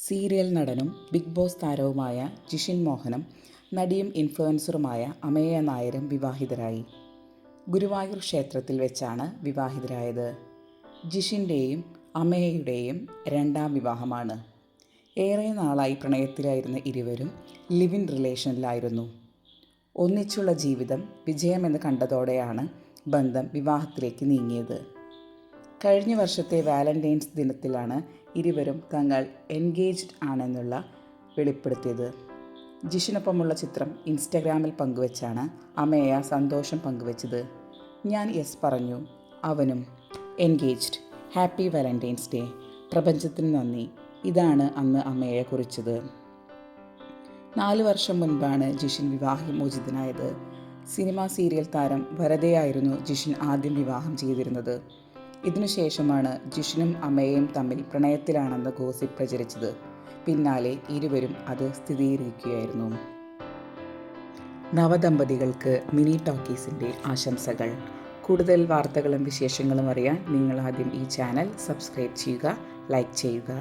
Serial നടനും big boss താരവുമായ ജിഷിൻ മോഹനും നടിയും ഇൻഫ്ലുവൻസറുമായ അമേയ നായരും വിവാഹിതരായി. ഗുരുവായൂർ ക്ഷേത്രത്തിൽ വെച്ചാണ് വിവാഹിതരായത്. ജിഷിൻ്റെയും അമേയയുടെയും രണ്ടാം വിവാഹമാണ്. ഏറെ നാളായി പ്രണയത്തിലായിരുന്ന ഇരുവരും ലിവ് ഇൻ റിലേഷനിലായിരുന്നു. ഒന്നിച്ചുള്ള ജീവിതം വിജയമെന്ന് കണ്ടതോടെയാണ് ബന്ധം വിവാഹത്തിലേക്ക് നീങ്ങിയത്. കഴിഞ്ഞ വർഷത്തെ വാലന്റൈൻസ് ദിനത്തിലാണ് ഇരുവരും തങ്ങൾ എൻഗേജ്ഡ് ആണെന്നുള്ള വെളിപ്പെടുത്തിയത്. ജിഷിനൊപ്പമുള്ള ചിത്രം ഇൻസ്റ്റഗ്രാമിൽ പങ്കുവച്ചാണ് അമേയ സന്തോഷം പങ്കുവച്ചത്. ഞാൻ യെസ് പറഞ്ഞു, അവനും എൻഗേജ്ഡ്, ഹാപ്പി വാലന്റൈൻസ് ഡേ, പ്രപഞ്ചത്തിന് നന്ദി. ഇതാണ് അന്ന് അമേയ കുറിച്ചത്. 4 വർഷം മുൻപാണ് ജിഷിൻ വിവാഹമോചിതനായത്. സിനിമാ സീരിയൽ താരം വരദയായിരുന്നു ജിഷിൻ ആദ്യം വിവാഹം ചെയ്തിരുന്നത്. ഇതിനുശേഷമാണ് ജിഷിനും അമേയയും തമ്മിൽ പ്രണയത്തിലാണെന്ന് ഗോസിപ്പ് പ്രചരിച്ചത്. പിന്നാലെ ഇരുവരും അത് സ്ഥിരീകരിക്കുകയായിരുന്നു. നവദമ്പതികൾക്ക് മിനി ടോക്കീസിൻ്റെ ആശംസകൾ. കൂടുതൽ വാർത്തകളും വിശേഷങ്ങളും അറിയാൻ നിങ്ങൾ ആദ്യം ഈ ചാനൽ സബ്സ്ക്രൈബ് ചെയ്യുക, ലൈക്ക് ചെയ്യുക.